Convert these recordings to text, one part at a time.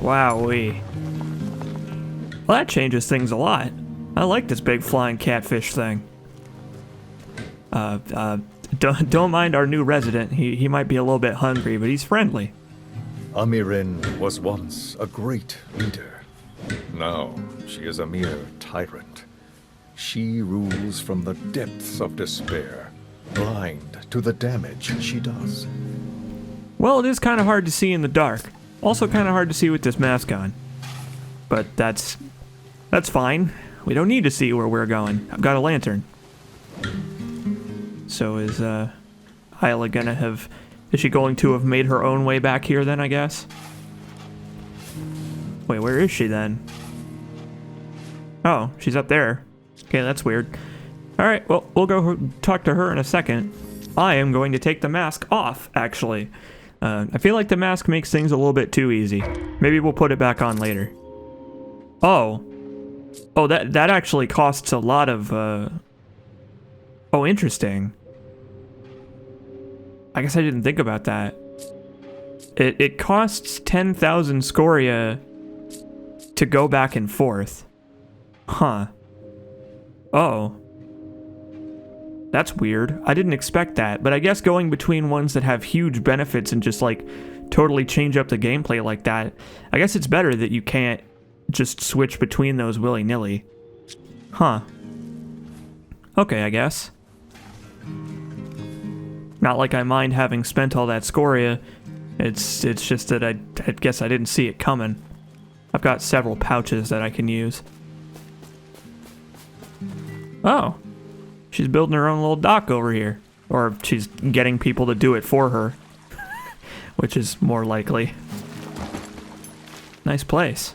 Wowee. Well, that changes things a lot. I like this big flying catfish thing. Don't mind our new resident. He might be a little bit hungry, but he's friendly. Amirin was once a great leader. Now she is a mere tyrant. She rules from the depths of despair, blind to the damage she does. Well, it is kind of hard to see in the dark. Also kind of hard to see with this mask on. But that's fine. We don't need to see where we're going. I've got a lantern. So is Isla gonna have... Is she going to have made her own way back here then, I guess? Wait, where is she then? Oh, she's up there. Okay, that's weird. Alright, well, we'll go talk to her in a second. I am going to take the mask off, actually. I feel like the mask makes things a little bit too easy. Maybe we'll put it back on later. Oh. Oh, that actually costs a lot of, Oh, interesting. I guess I didn't think about that. It costs 10,000 scoria to go back and forth. Huh. Oh. That's weird. I didn't expect that, but I guess going between ones that have huge benefits and just, like, totally change up the gameplay like that, I guess it's better that you can't just switch between those willy-nilly. Huh. Okay, I guess. Not like I mind having spent all that scoria. It's just that I guess I didn't see it coming. I've got several pouches that I can use. Oh. She's building her own little dock over here. Or she's getting people to do it for her. Which is more likely. Nice place.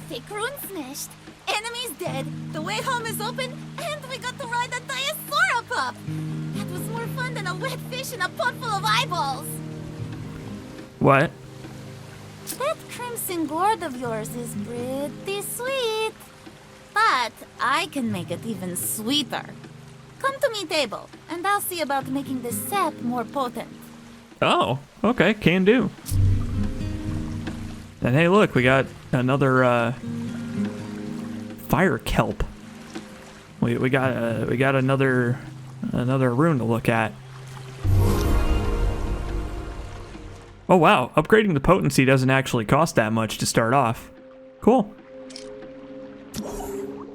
Fake rune smashed. Enemy's dead. The way home is open. And we got to ride a Diasaura pup. That was more fun than a wet fish in a pot full of eyeballs. What? That crimson gourd of yours is pretty sweet. But I can make it even sweeter. Come to me table, and I'll see about making the sap more potent. Oh, okay, can do. And hey, look, we got another fire kelp. We got another rune to look at. Oh wow, upgrading the potency doesn't actually cost that much to start off. Cool.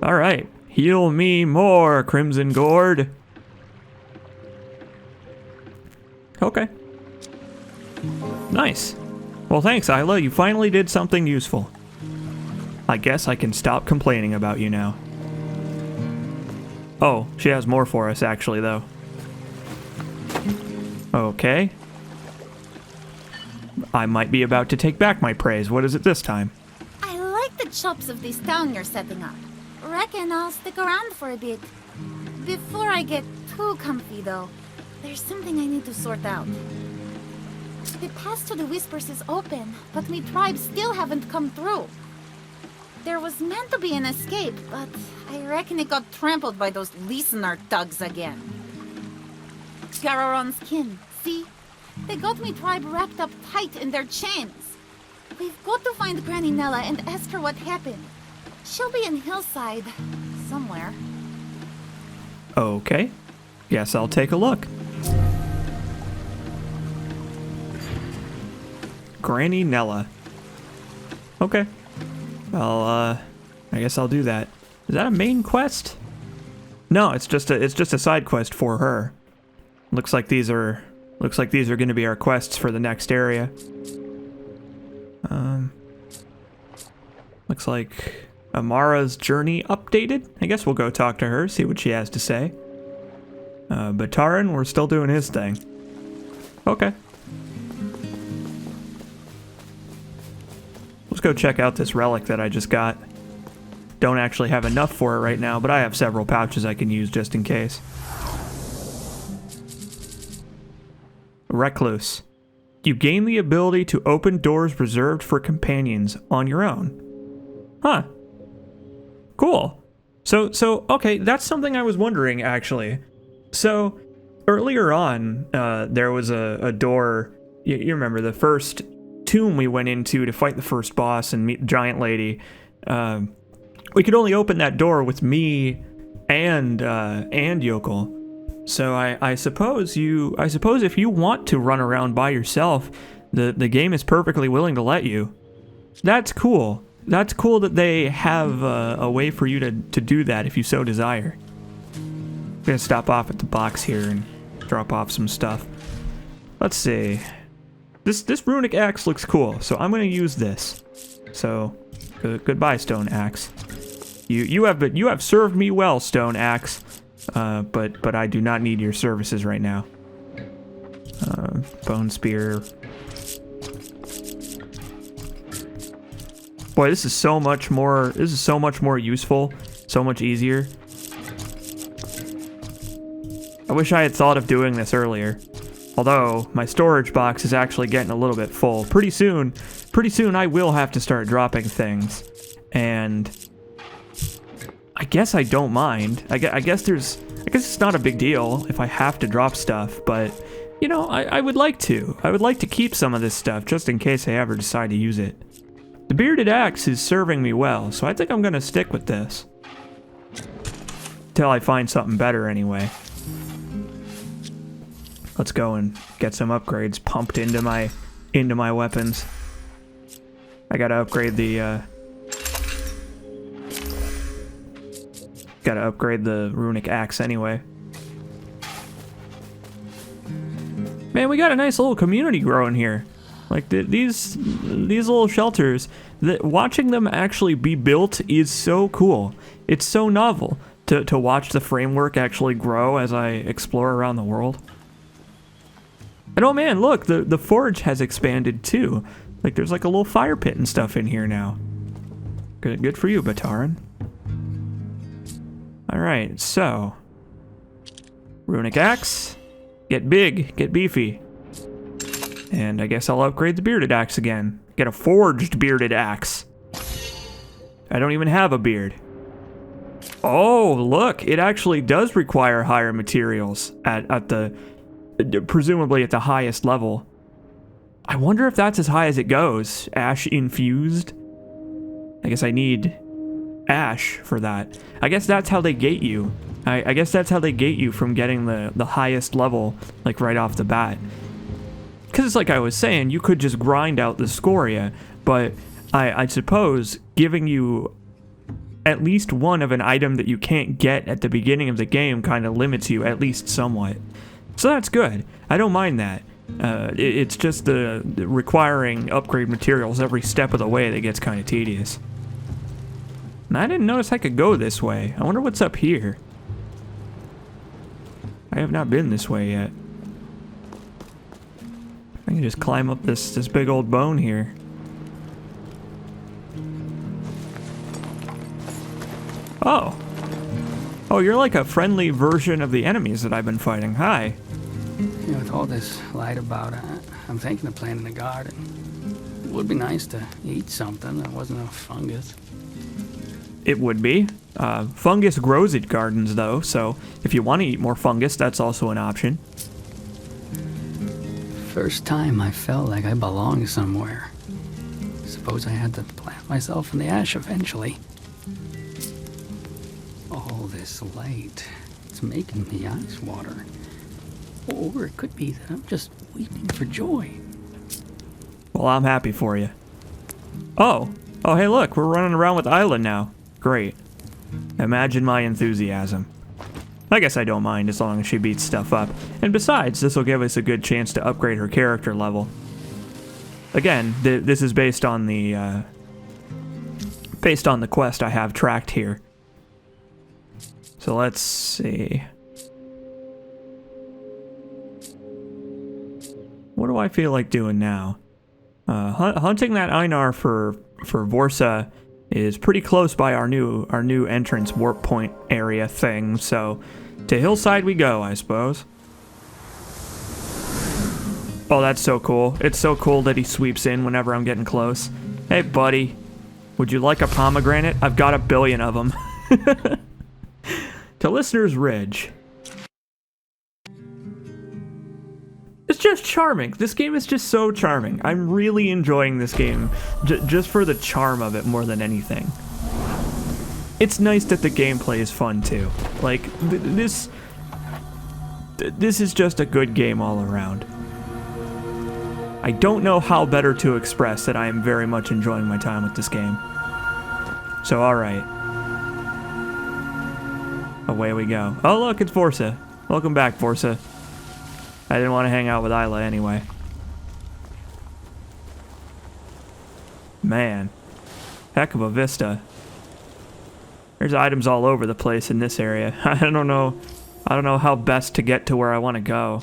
All right, heal me more, Crimson Gourd. Okay. Nice. Well, thanks, Isla. You finally did something useful. I guess I can stop complaining about you now. Oh, she has more for us, actually, though. Okay. I might be about to take back my praise. What is it this time? I like the chops of this town you're setting up. Reckon I'll stick around for a bit. Before I get too comfy, though, there's something I need to sort out. The pass to the Whispers is open, but me tribe still haven't come through. There was meant to be an escape, but I reckon it got trampled by those listener thugs again. Gararon's kin, see? They got me tribe wrapped up tight in their chains. We've got to find Granny Nella and ask her what happened. She'll be in Hillside somewhere. Okay. Guess I'll take a look. Granny Nella. Okay. I guess I'll do that. Is that a main quest? No, it's just a side quest for her. Looks like these are going to be our quests for the next area. Looks like Amara's journey updated. I guess we'll go talk to her, see what she has to say. Bataran, we're still doing his thing. Okay. Let's go check out this relic that I just got. Don't actually have enough for it right now, but I have several pouches I can use just in case. Recluse. You gain the ability to open doors reserved for companions on your own. Huh. Cool. So okay, that's something I was wondering, actually. So, earlier on, there was a door, you remember, the first tomb we went into to fight the first boss and meet the giant lady, we could only open that door with me and Yokel. So I suppose if you want to run around by yourself, the game is perfectly willing to let you. That's cool. That's cool that they have a way for you to do that if you so desire. I'm gonna stop off at the box here and drop off some stuff. Let's see. This runic axe looks cool, so I'm gonna use this. So, goodbye, stone axe. You have served me well, stone axe. But I do not need your services right now. Bone spear. Boy, this is so much more. This is so much more useful. So much easier. I wish I had thought of doing this earlier. Although my storage box is actually getting a little bit full. Pretty soon I will have to start dropping things, and I guess I don't mind. I guess it's not a big deal if I have to drop stuff, but you know, I would like to. I would like to keep some of this stuff just in case I ever decide to use it. The bearded axe is serving me well, so I think I'm gonna stick with this. Till I find something better anyway. Let's go and get some upgrades pumped into my weapons. I gotta upgrade the runic axe anyway. Man, we got a nice little community growing here. Like these little shelters, watching them actually be built is so cool. It's so novel to watch the framework actually grow as I explore around the world. And oh man, look, the forge has expanded too. Like there's like a little fire pit and stuff in here now. Good for you, Bataran. Alright, so runic axe, get big, get beefy. And I guess I'll upgrade the bearded axe again. Get a forged bearded axe. I don't even have a beard. Oh, look, it actually does require higher materials at the presumably at the highest level. I wonder if that's as high as it goes. Ash infused. I guess I need ash for that. I guess that's how they gate you. I guess that's how they gate you from getting the highest level, like right off the bat. Because it's like I was saying, you could just grind out the scoria, but I suppose giving you at least one of an item that you can't get at the beginning of the game kind of limits you, at least somewhat. So that's good. I don't mind that. It's just the requiring upgrade materials every step of the way that gets kind of tedious. And I didn't notice I could go this way. I wonder what's up here. I have not been this way yet. I can just climb up this big old bone here. Oh. Oh, you're like a friendly version of the enemies that I've been fighting. Hi. You know, with all this light about it, I'm thinking of planting a garden. It would be nice to eat something that wasn't a fungus. It would be. Fungus grows at gardens, though, so if you want to eat more fungus, that's also an option. First time I felt like I belonged somewhere. Suppose I had to plant myself in the ash eventually. All this light, it's making me eyes water. Or it could be that I'm just weeping for joy. Well, I'm happy for you. Oh, hey look, we're running around with Isla now. Great. Imagine my enthusiasm. I guess I don't mind as long as she beats stuff up. And besides, this will give us a good chance to upgrade her character level. Again, this is based on the quest I have tracked here. So let's see. What do I feel like doing now? Hunting that Einar for Vorsa is pretty close by our new entrance warp point area thing, so to Hillside we go, I suppose. Oh, that's so cool. It's so cool that he sweeps in whenever I'm getting close. Hey, buddy. Would you like a pomegranate? I've got 1 billion of them. To Listener's Ridge. It's just charming. This game is just so charming. I'm really enjoying this game just for the charm of it more than anything. It's nice that the gameplay is fun too. Like, this is just a good game all around. I don't know how better to express that I am very much enjoying my time with this game. So, alright. Away we go. Oh look, it's Vorsa. Welcome back, Vorsa. I didn't want to hang out with Isla anyway. Man. Heck of a vista. There's items all over the place in this area. I don't know how best to get to where I want to go.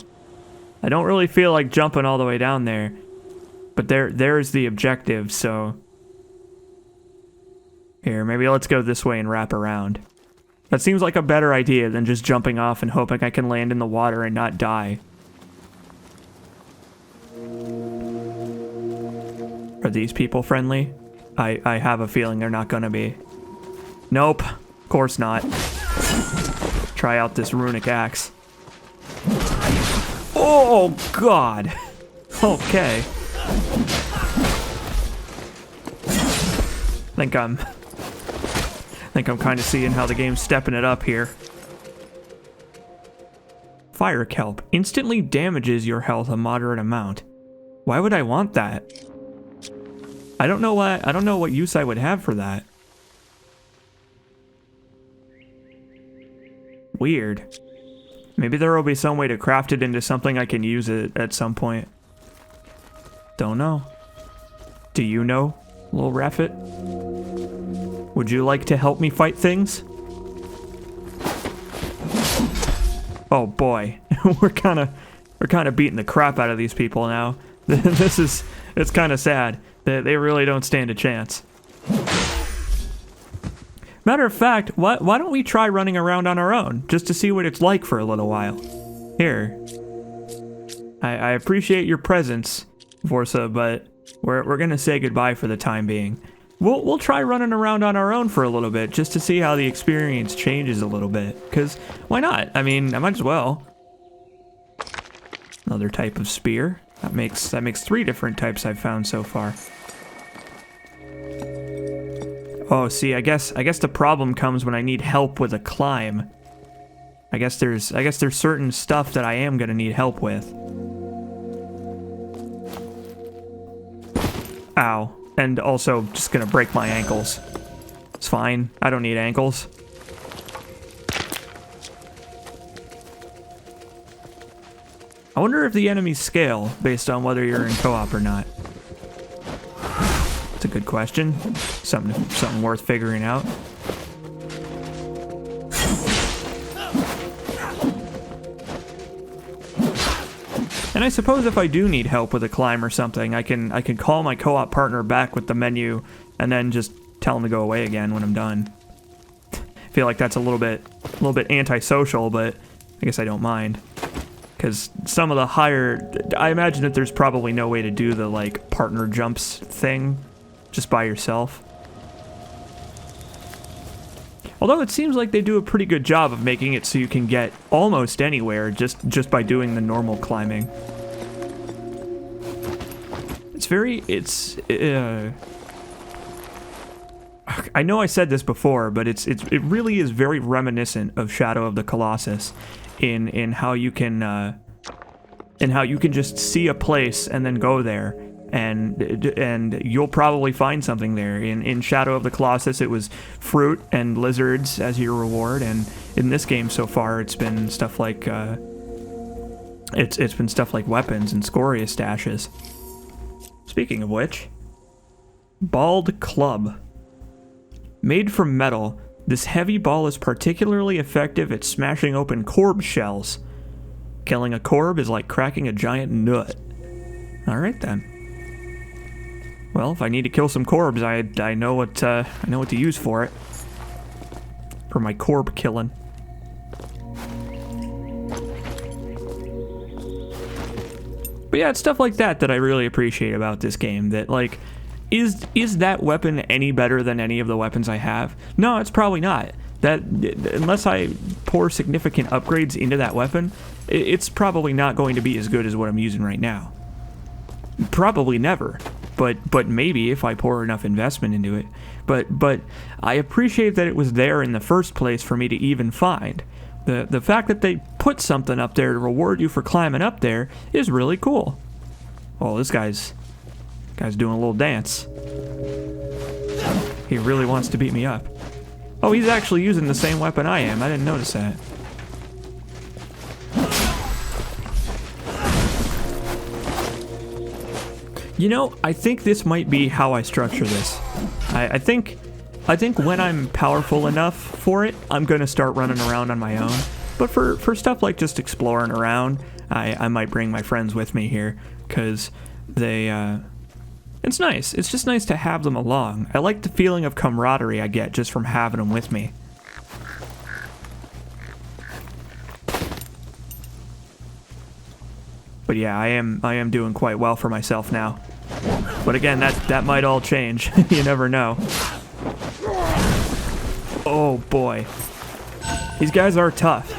I don't really feel like jumping all the way down there. But there's the objective, so... Here, maybe let's go this way and wrap around. That seems like a better idea than just jumping off and hoping I can land in the water and not die. Are these people friendly? I have a feeling they're not gonna be. Nope, of course not. Try out this runic axe. Oh, God. Okay. I think I'm kind of seeing how the game's stepping it up here. Fire kelp instantly damages your health a moderate amount. Why would I want that? I don't know what use I would have for that. Weird. Maybe there will be some way to craft it into something I can use it at some point. Don't know. Do you know, little Raffet? Would you like to help me fight things? Oh boy, we're kind of beating the crap out of these people now. It's kind of sad. They really don't stand a chance. Matter of fact, why don't we try running around on our own, just to see what it's like for a little while? Here. I appreciate your presence, Vorsa, but we're gonna say goodbye for the time being. We'll try running around on our own for a little bit, just to see how the experience changes a little bit. Because, why not? I mean, I might as well. Another type of spear. That makes 3 different types I've found so far. Oh, see, I guess the problem comes when I need help with a climb. I guess there's certain stuff that I am gonna need help with. Ow. And also just gonna break my ankles. It's fine. I don't need ankles. I wonder if the enemies scale based on whether you're in co-op or not. It's a good question. Something worth figuring out. And I suppose if I do need help with a climb or something, I can call my co-op partner back with the menu and then just tell him to go away again when I'm done. I feel like that's a little bit antisocial, but I guess I don't mind. Because some of the higher... I imagine that there's probably no way to do the, like, partner jumps thing just by yourself. Although it seems like they do a pretty good job of making it so you can get almost anywhere just by doing the normal climbing. I know I said this before, but it really is very reminiscent of Shadow of the Colossus in how you can just see a place and then go there. And you'll probably find something there. In Shadow of the Colossus, it was fruit and lizards as your reward, and in this game so far, it's been stuff like it's been stuff like weapons and scoria stashes. Speaking of which, Bald Club. Made from metal, this heavy ball is particularly effective at smashing open corb shells. Killing a corb is like cracking a giant nut. All right then. Well, if I need to kill some corbs, I know what to use for it. For my corb killing. But yeah, it's stuff like that I really appreciate about this game. That, like, is that weapon any better than any of the weapons I have? No, it's probably not. That unless I pour significant upgrades into that weapon, it's probably not going to be as good as what I'm using right now. Probably never, but maybe if I pour enough investment into it. But I appreciate that it was there in the first place for me to even find. The fact that they put something up there to reward you for climbing up there is really cool. Oh, this guy's doing a little dance. He really wants to beat me up. Oh, he's actually using the same weapon I am. I didn't notice that. You know, I think this might be how I structure this. I think when I'm powerful enough for it, I'm gonna start running around on my own. But for stuff like just exploring around, I might bring my friends with me here, because it's nice. It's just nice to have them along. I like the feeling of camaraderie I get just from having them with me. But yeah, I am doing quite well for myself now. But again, that might all change. You never know. Oh boy. These guys are tough.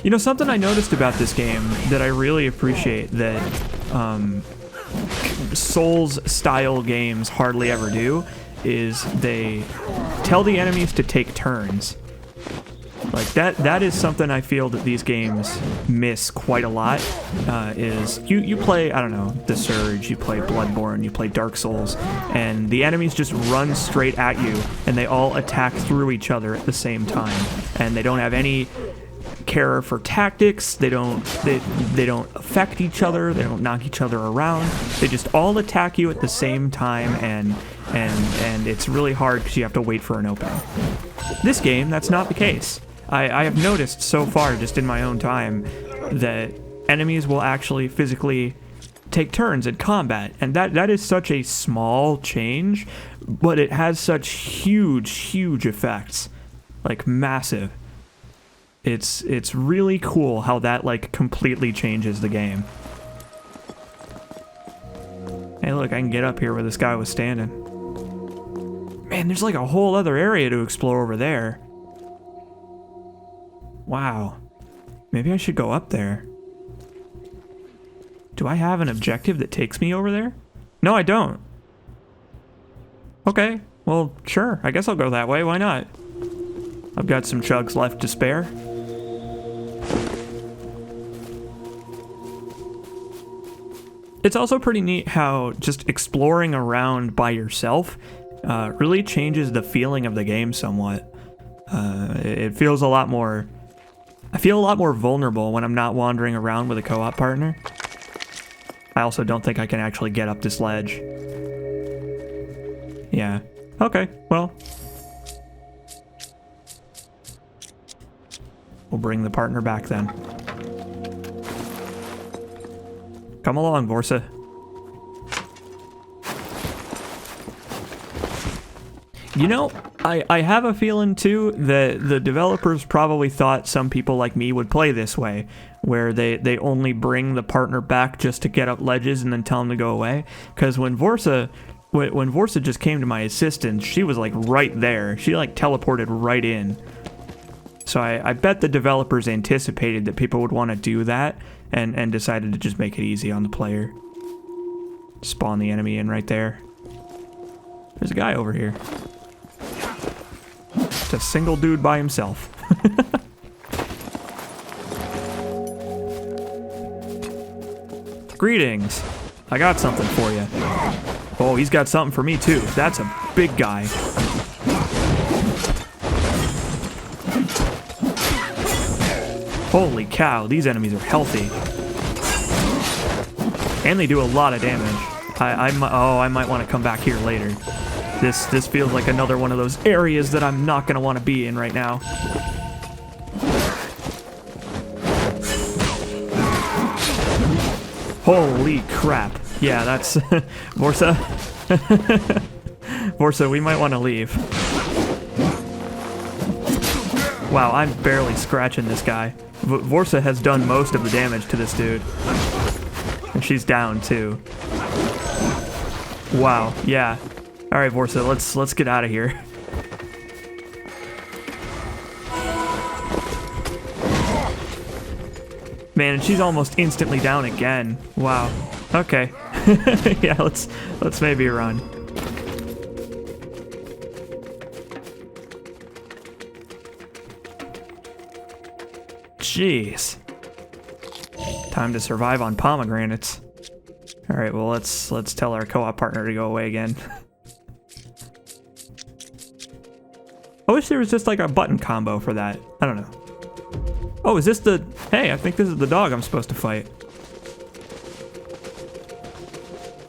You know, something I noticed about this game that I really appreciate that Souls-style games hardly ever do is they tell the enemies to take turns. Like, that is something I feel that these games miss quite a lot, is you play, I don't know, The Surge, you play Bloodborne, you play Dark Souls, and the enemies just run straight at you, and they all attack through each other at the same time, and they don't have any care for tactics, they don't affect each other, they don't knock each other around, they just all attack you at the same time, and it's really hard because you have to wait for an opening. This game, that's not the case. I have noticed so far, just in my own time, that enemies will actually physically take turns in combat, and that is such a small change, but it has such huge effects, like massive. It's really cool how that like completely changes the game. Hey look, I can get up here where this guy was standing. Man, there's like a whole other area to explore over there. Wow. Maybe I should go up there. Do I have an objective that takes me over there? No, I don't. Okay, well, sure. I guess I'll go that way. Why not? I've got some chugs left to spare. It's also pretty neat how just exploring around by yourself really changes the feeling of the game somewhat. It feels a lot more... I feel a lot more vulnerable when I'm not wandering around with a co-op partner. I also don't think I can actually get up this ledge. Yeah. Okay, well. We'll bring the partner back then. Come along, Vorsa. You know, I have a feeling too that the developers probably thought some people like me would play this way, where they only bring the partner back just to get up ledges and then tell them to go away. Because when Vorsa just came to my assistance, she was like right there. She like teleported right in. So I bet the developers anticipated that people would want to do that and decided to just make it easy on the player. Spawn the enemy in right there. There's a guy over here. Just a single dude by himself. Greetings. I got something for you. Oh, he's got something for me too. That's a big guy. Holy cow, these enemies are healthy. And they do a lot of damage. I might want to come back here later. This feels like another one of those areas that I'm not going to want to be in right now. Holy crap. Yeah, that's... Vorsa? Vorsa, we might want to leave. Wow, I'm barely scratching this guy. Vorsa has done most of the damage to this dude. And she's down, too. Wow, yeah. Alright, Vorsa, let's get out of here. Man, and she's almost instantly down again. Wow. Okay. Yeah, let's maybe run. Jeez. Time to survive on pomegranates. All right, well, let's tell our co-op partner to go away again. I wish there was just like a button combo for that. I don't know. Oh, is this the... Hey, I think this is the dog I'm supposed to fight.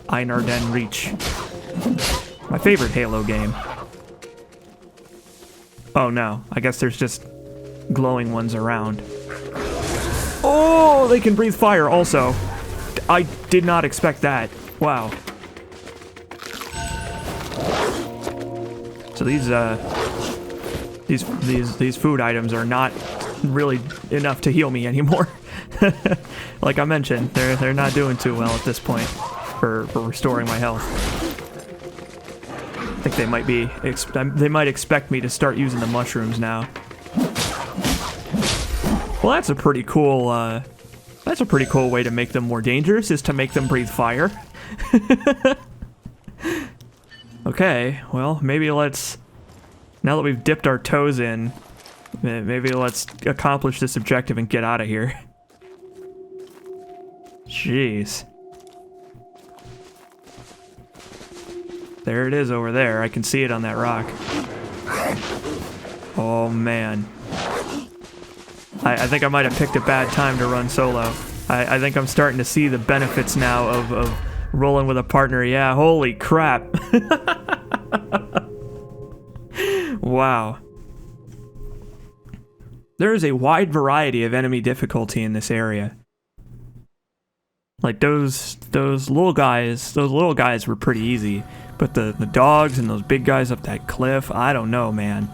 Einar Den Reach. My favorite Halo game. Oh no, I guess there's just glowing ones around. Oh, they can breathe fire also. I did not expect that. Wow. So these food items are not really enough to heal me anymore. Like I mentioned, they're not doing too well at this point for restoring my health. I think they might expect me to start using the mushrooms now. Well, that's a pretty cool way to make them more dangerous, is to make them breathe fire. Okay, well, maybe let's, now that we've dipped our toes in, maybe let's accomplish this objective and get out of here. Jeez. There it is over there. I can see it on that rock. Oh, man. I think I might have picked a bad time to run solo. I think I'm starting to see the benefits now of rolling with a partner. Yeah, holy crap. Wow. There is a wide variety of enemy difficulty in this area. Like those little guys were pretty easy, but the dogs and those big guys up that cliff, I don't know, man.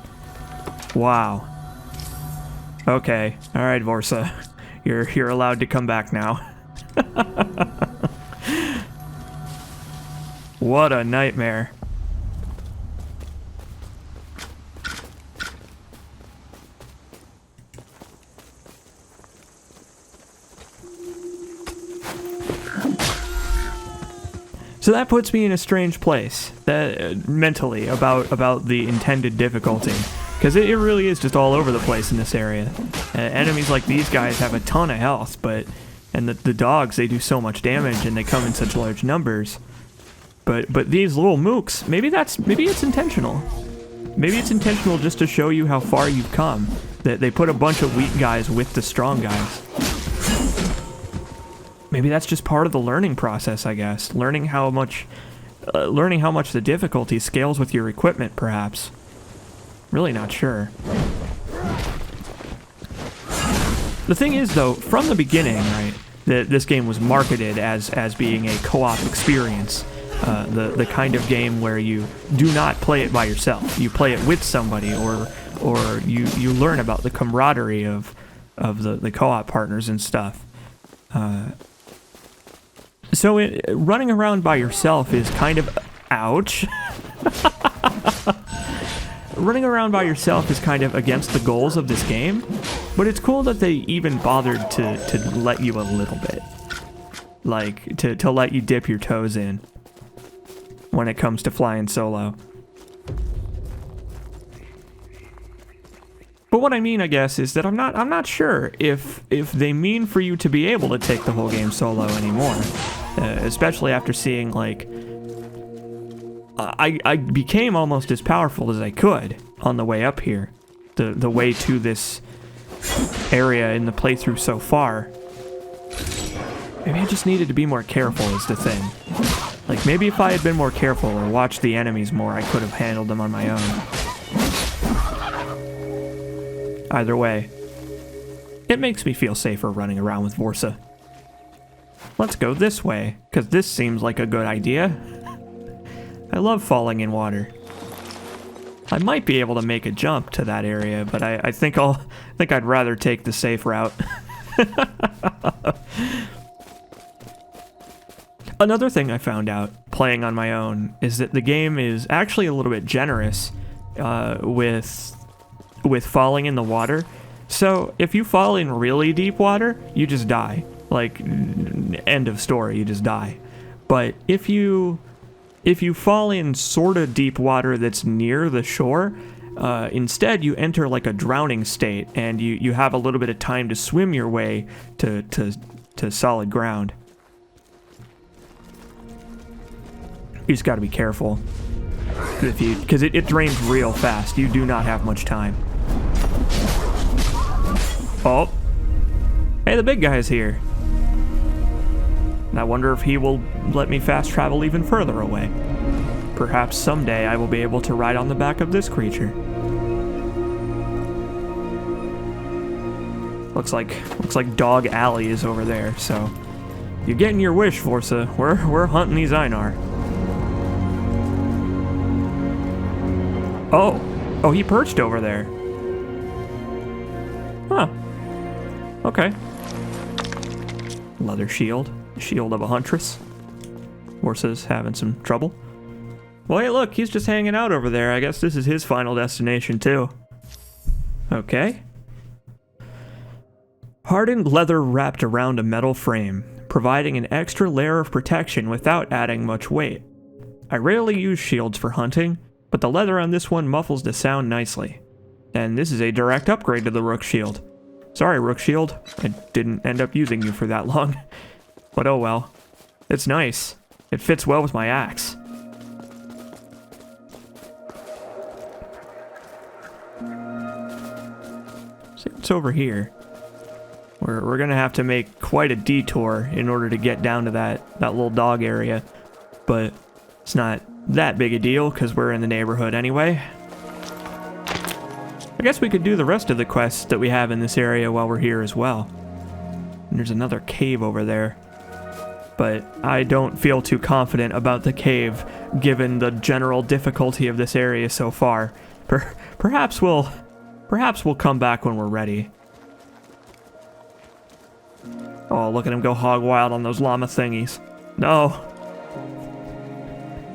Wow. Okay, all right, Vorsa, you're allowed to come back now. What a nightmare. So that puts me in a strange place, mentally, about the intended difficulty. Because it really is just all over the place in this area. Enemies like these guys have a ton of health, and the dogs, they do so much damage and they come in such large numbers. But these little mooks, maybe it's intentional. Maybe it's intentional just to show you how far you've come. That they put a bunch of weak guys with the strong guys. Maybe that's just part of the learning process, I guess. Learning how much the difficulty scales with your equipment, perhaps. Really not sure. The thing is, though, from the beginning, right, that this game was marketed as being a co-op experience. The kind of game where you do not play it by yourself. You play it with somebody, or you learn about the camaraderie of the co-op partners and stuff. So running around by yourself is kind of... Ouch. Running around by yourself is kind of against the goals of this game, but it's cool that they even bothered to let you a little bit. Like, to let you dip your toes in when it comes to flying solo. But what I mean, I guess, is that I'm not sure if they mean for you to be able to take the whole game solo anymore. Especially after seeing, like... I became almost as powerful as I could on the way up here. The way to this area in the playthrough so far. Maybe I just needed to be more careful is the thing. Like, maybe if I had been more careful or watched the enemies more, I could have handled them on my own. Either way, it makes me feel safer running around with Vorsa. Let's go this way, because this seems like a good idea. I love falling in water. I might be able to make a jump to that area, but I think I'd rather take the safe route. Another thing I found out playing on my own is that the game is actually a little bit generous with falling in the water. So if you fall in really deep water, you just die. Like, end of story, you just die. But if you fall in sort of deep water that's near the shore, instead you enter like a drowning state, and you have a little bit of time to swim your way to solid ground. You just got to be careful, because it drains real fast. You do not have much time. Oh, hey, the big guy's here. And I wonder if he will let me fast travel even further away. Perhaps someday I will be able to ride on the back of this creature. Looks like Dog Alley is over there, so you're getting your wish, Forza. We're hunting these Einar. Oh, he perched over there. Huh. Okay. Leather shield. Shield of a huntress. Forza's having some trouble. Well, hey, look, he's just hanging out over there. I guess this is his final destination, too. Okay. Hardened leather wrapped around a metal frame, providing an extra layer of protection without adding much weight. I rarely use shields for hunting, but the leather on this one muffles the sound nicely. And this is a direct upgrade to the Rook Shield. Sorry, Rook Shield. I didn't end up using you for that long. But oh well. It's nice. It fits well with my axe. See what's over here. We're gonna have to make quite a detour in order to get down to that little dog area. But it's not that big a deal, because we're in the neighborhood anyway. I guess we could do the rest of the quests that we have in this area while we're here as well. And there's another cave over there. But I don't feel too confident about the cave, given the general difficulty of this area so far. Perhaps we'll come back when we're ready. Oh, look at him go hog wild on those llama thingies. No.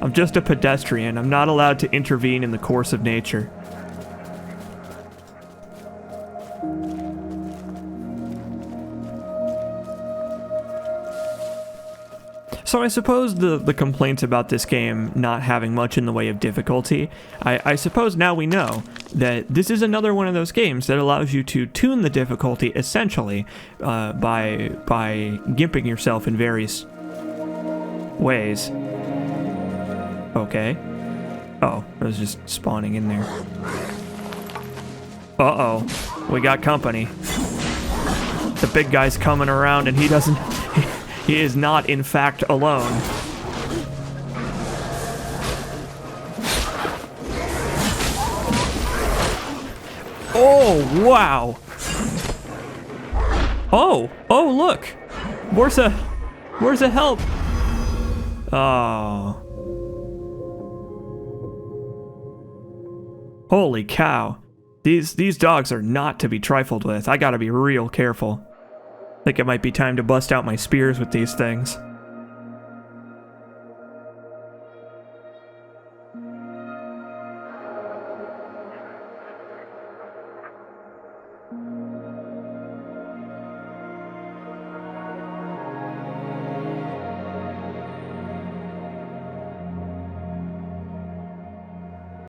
I'm just a pedestrian. I'm not allowed to intervene in the course of nature. So I suppose the complaints about this game not having much in the way of difficulty, I suppose now we know that this is another one of those games that allows you to tune the difficulty essentially by gimping yourself in various ways. Okay. Oh, I was just spawning in there. Uh-oh. We got company. The big guy's coming around and he doesn't... He is not, in fact, alone. Oh, wow. Oh, look. Where's the help? Oh. Holy cow. These dogs are not to be trifled with. I gotta be real careful. I think it might be time to bust out my spears with these things.